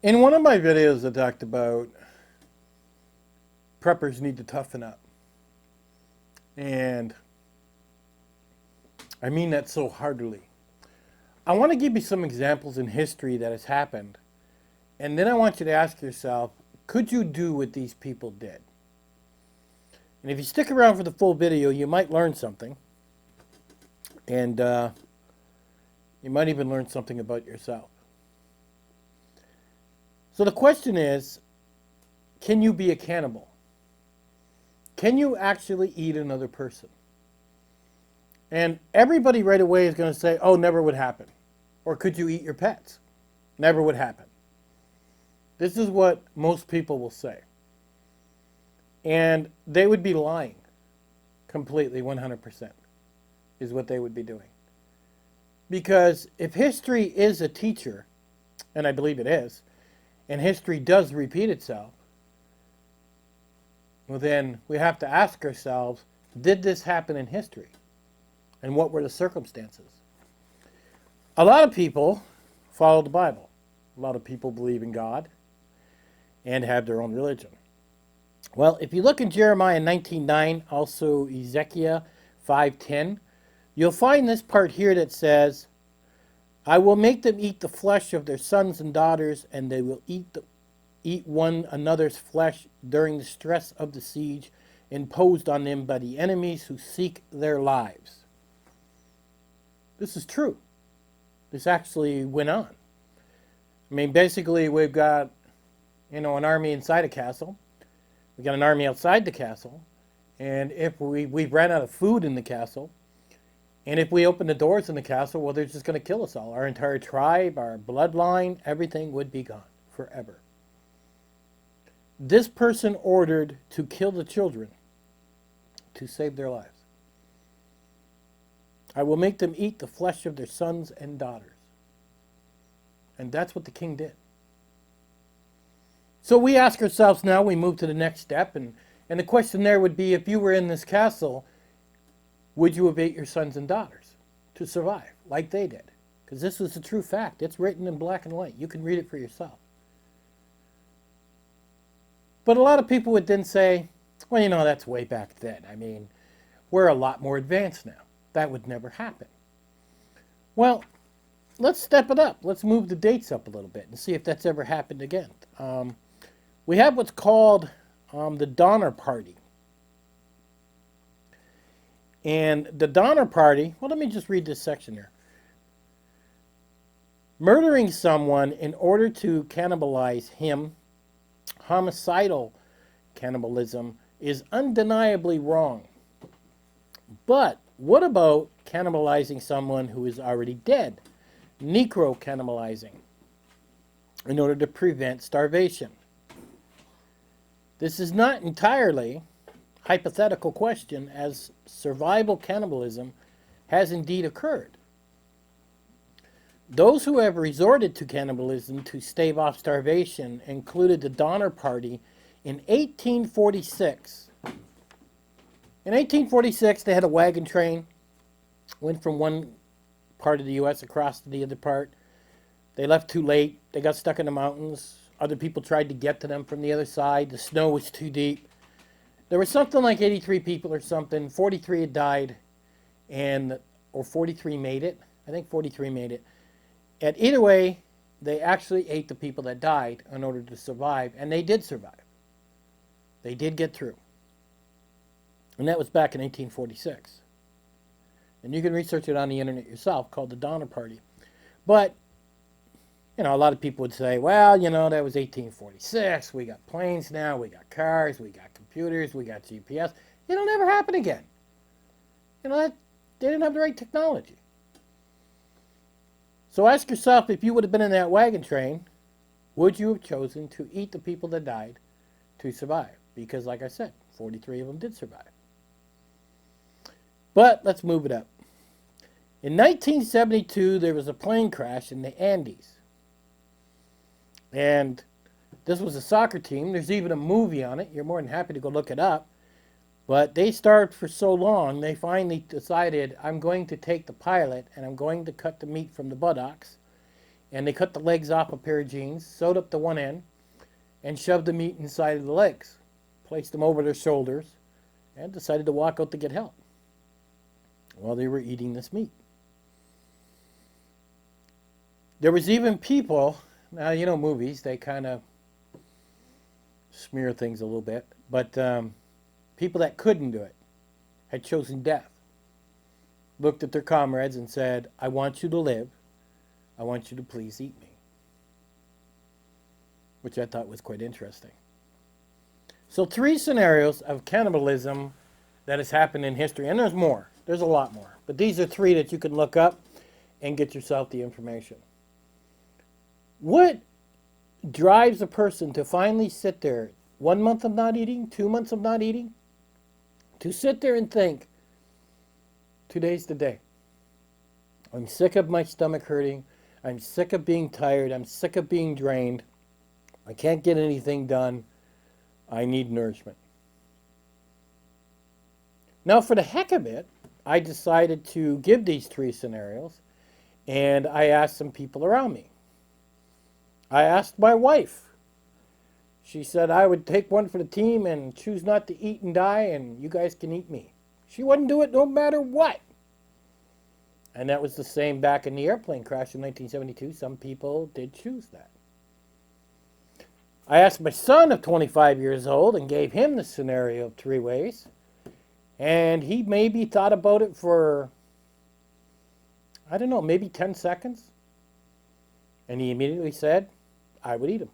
In one of my videos, I talked about preppers need to toughen up. And I mean that so heartily. I want to give you some examples in history that has happened. And then I want you to ask yourself, could you do what these people did? And if you stick around for the full video, you might learn something. And you might even learn something about yourself. So the question is, can you be a cannibal? Can you actually eat another person? And everybody right away is going to say, oh, never would happen. Or could you eat your pets? Never would happen. This is what most people will say. And they would be lying completely, 100%, is what they would be doing. Because if history is a teacher, and I believe it is, and history does repeat itself, well then we have to ask ourselves, did this happen in history? And what were the circumstances? A lot of people follow the Bible. A lot of people believe in God and have their own religion. Well, if you look in Jeremiah 19:9, also Ezekiel 5:10, you'll find this part here that says, I will make them eat the flesh of their sons and daughters, and they will eat one another's flesh during the stress of the siege imposed on them by the enemies who seek their lives. This is true. This actually went on. I mean, basically, we've got, an army inside a castle. We've got an army outside the castle. And if we've ran out of food in the castle, and if we open the doors in the castle, well, they're just going to kill us all. Our entire tribe, our bloodline, everything would be gone forever. This person ordered to kill the children to save their lives. I will make them eat the flesh of their sons and daughters. And that's what the king did. So we ask ourselves now, we move to the next step, and the question there would be, if you were in this castle, would you have ate your sons and daughters to survive, like they did? Because this was a true fact. It's written in black and white. You can read it for yourself. But a lot of people would then say, well, that's way back then. I mean, we're a lot more advanced now. That would never happen. Well, let's step it up. Let's move the dates up a little bit and see if that's ever happened again. We have what's called the Donner Party. And the Donner Party, well, let me just read this section here. Murdering someone in order to cannibalize him, homicidal cannibalism, is undeniably wrong. But what about cannibalizing someone who is already dead? Necro-cannibalizing, in order to prevent starvation. This is not entirely hypothetical question, as survival cannibalism has indeed occurred. Those who have resorted to cannibalism to stave off starvation included the Donner Party in 1846. In 1846, they had a wagon train, went from one part of the U.S. across to the other part. They left too late. They got stuck in the mountains. Other people tried to get to them from the other side. The snow was too deep. There was something like 83 people or something. 43 had died, or 43 made it. I think 43 made it. And either way, they actually ate the people that died in order to survive, and they did survive. They did get through. And that was back in 1846. And you can research it on the internet yourself, called the Donner Party. But, a lot of people would say, well, that was 1846. We got planes now. We got cars. We got computers. We got GPS. It'll never happen again. They didn't have the right technology. So ask yourself, if you would have been in that wagon train, would you have chosen to eat the people that died to survive? Because, like I said, 43 of them did survive. But let's move it up. In 1972, there was a plane crash in the Andes. And this was a soccer team. There's even a movie on it. You're more than happy to go look it up. But they starved for so long, they finally decided, I'm going to take the pilot and I'm going to cut the meat from the buttocks. and they cut the legs off a pair of jeans, sewed up the one end, and shoved the meat inside of the legs, placed them over their shoulders, and decided to walk out to get help while they were eating this meat. There was even people, now you know movies, they kind of smear things a little bit, but people that couldn't do it, had chosen death, looked at their comrades and said, I want you to live, I want you to please eat me. Which I thought was quite interesting. So 3 scenarios of cannibalism that has happened in history, and there's more, there's a lot more, but these are 3 that you can look up and get yourself the information. What drives a person to finally sit there 1 month of not eating, 2 months of not eating, to sit there and think, today's the day. I'm sick of my stomach hurting. I'm sick of being tired. I'm sick of being drained. I can't get anything done. I need nourishment. Now, for the heck of it, I decided to give these 3 scenarios, and I asked some people around me. I asked my wife. She said I would take one for the team and choose not to eat and die, and you guys can eat me. She wouldn't do it no matter what. And that was the same back in the airplane crash in 1972. Some people did choose that. I asked my son of 25 years old and gave him the scenario of 3 ways. And he maybe thought about it for, I don't know, maybe 10 seconds. And he immediately said, I would eat him.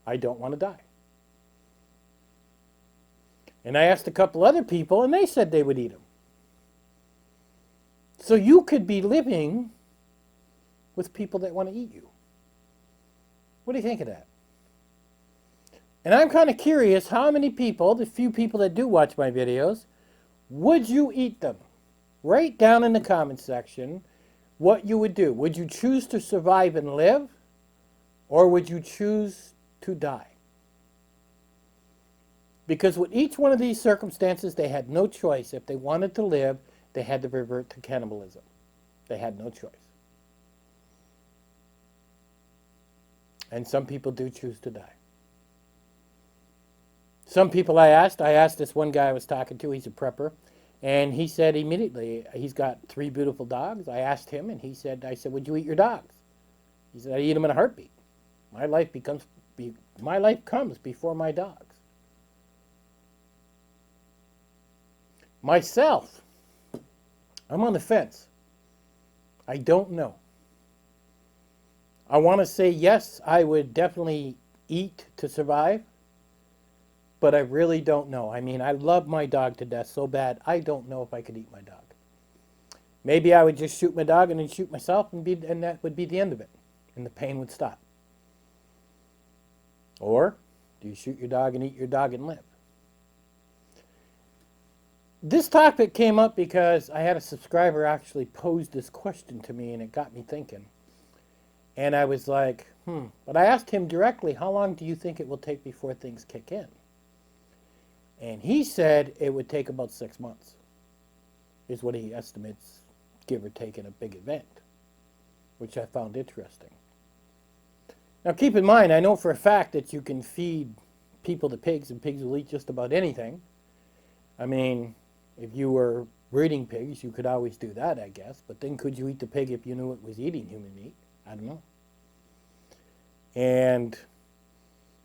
I don't want to die. And I asked a couple other people, and they said they would eat him. So you could be living with people that want to eat you. What do you think of that? And I'm kind of curious how many people, the few people that do watch my videos, would you eat them? Write down in the comment section what you would do. Would you choose to survive and live? Or would you choose to die? Because with each one of these circumstances, they had no choice. If they wanted to live, they had to revert to cannibalism. They had no choice. And some people do choose to die. Some people I asked this one guy I was talking to, he's a prepper, and he said immediately, he's got 3 beautiful dogs. I asked him, and I said, would you eat your dogs? He said, I eat them in a heartbeat. My life comes before my dogs. Myself, I'm on the fence. I don't know. I want to say yes, I would definitely eat to survive, but I really don't know. I mean, I love my dog to death so bad, I don't know if I could eat my dog. Maybe I would just shoot my dog and then shoot myself, and that would be the end of it, and the pain would stop. Or do you shoot your dog and eat your dog and live? This topic came up because I had a subscriber actually pose this question to me, and it got me thinking. And I was like, But I asked him directly, how long do you think it will take before things kick in? And he said it would take about 6 months, is what he estimates, give or take, in a big event, which I found interesting. Now keep in mind, I know for a fact that you can feed people to pigs, and pigs will eat just about anything. I mean, if you were breeding pigs, you could always do that, I guess. But then could you eat the pig if you knew it was eating human meat? I don't know. And,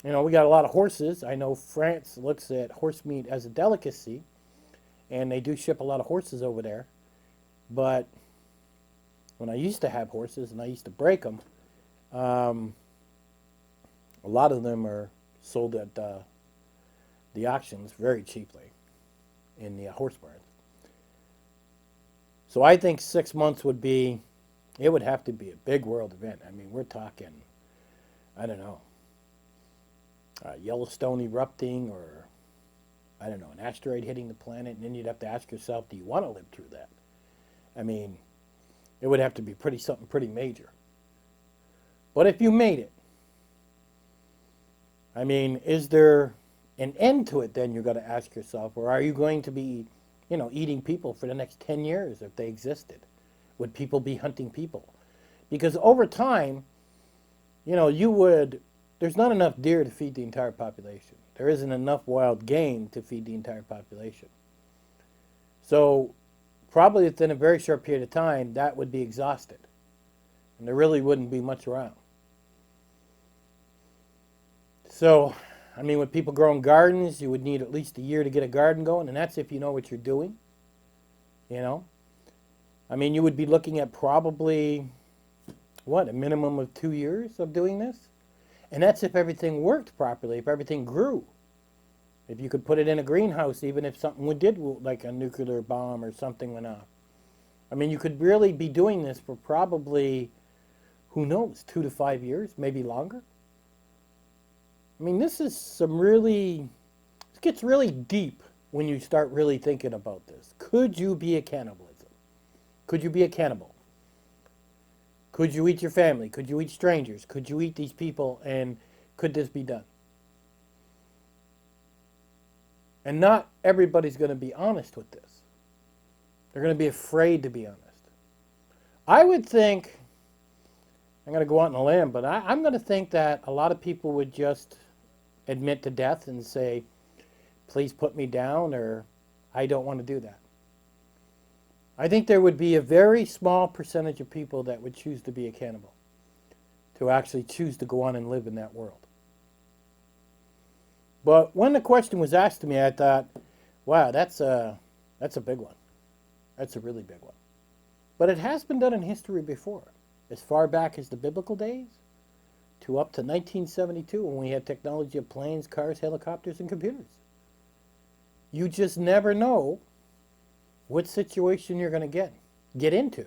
you know, we got a lot of horses. I know France looks at horse meat as a delicacy, and they do ship a lot of horses over there. But when I used to have horses and I used to break them, a lot of them are sold at the auctions very cheaply in the horse barns. So I think 6 months would be, it would have to be a big world event. I mean, we're talking, I don't know, Yellowstone erupting, or, I don't know, an asteroid hitting the planet, and then you'd have to ask yourself, do you want to live through that? I mean, it would have to be something pretty major. But if you made it, I mean, is there an end to it then, you're going to ask yourself? Or are you going to be, you know, eating people for the next 10 years if they existed? Would people be hunting people? Because over time, you know, there's not enough deer to feed the entire population. There isn't enough wild game to feed the entire population. So probably within a very short period of time, that would be exhausted. And there really wouldn't be much around. So, I mean, with people growing gardens, you would need at least a year to get a garden going, and that's if you know what you're doing, you know. I mean, you would be looking at probably, what, a minimum of 2 years of doing this? And that's if everything worked properly, if everything grew. If you could put it in a greenhouse, even if something did, like a nuclear bomb or something went off. I mean, you could really be doing this for probably, who knows, 2 to 5 years, maybe longer. I mean, this is it gets really deep when you start really thinking about this. Could you be a cannibalism? Could you be a cannibal? Could you eat your family? Could you eat strangers? Could you eat these people? And could this be done? And not everybody's going to be honest with this. They're going to be afraid to be honest. I would think, I'm going to go out on a limb, but I'm going to think that a lot of people would just admit to death and say, please put me down, or I don't want to do that. I think there would be a very small percentage of people that would choose to be a cannibal, to actually choose to go on and live in that world. But when the question was asked to me, I thought, wow, that's a big one. That's a really big one. But it has been done in history before, as far back as the biblical days to up to 1972, when we had technology of planes, cars, helicopters, and computers. You just never know what situation you're going to get into.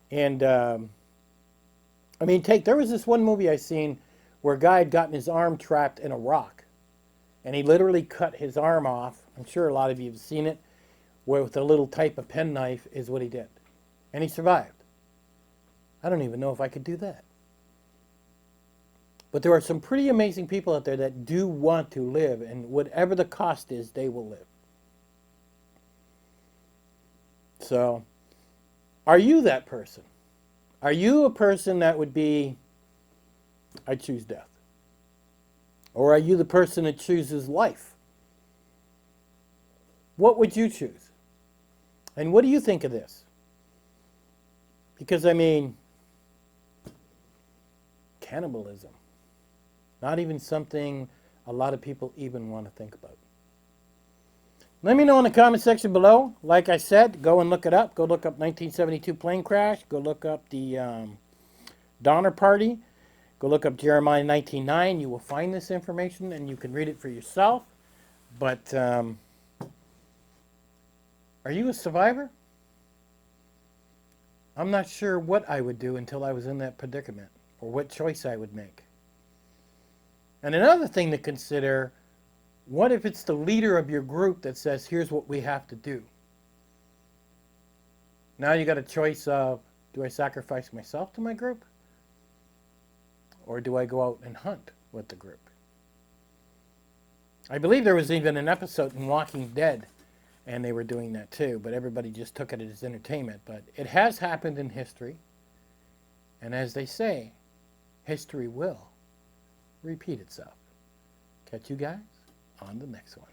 And I mean, there was this one movie I seen where a guy had gotten his arm trapped in a rock, and he literally cut his arm off. I'm sure a lot of you have seen it, where with a little type of penknife is what he did, and he survived. I don't even know if I could do that. But there are some pretty amazing people out there that do want to live, and whatever the cost is, they will live. So, are you that person? Are you a person that would be, I choose death? Or are you the person that chooses life? What would you choose? And what do you think of this? Because, I mean, cannibalism. Not even something a lot of people even want to think about. Let me know in the comment section below. Like I said, go and look it up. Go look up 1972 plane crash. Go look up the Donner Party. Go look up Jeremiah 19:9. You will find this information and you can read it for yourself. But are you a survivor? I'm not sure what I would do until I was in that predicament, or what choice I would make. And another thing to consider, what if it's the leader of your group that says, here's what we have to do? Now you got a choice of, do I sacrifice myself to my group? Or do I go out and hunt with the group? I believe there was even an episode in Walking Dead, and they were doing that too, but everybody just took it as entertainment. But it has happened in history, and as they say, history will repeat itself. Catch you guys on the next one.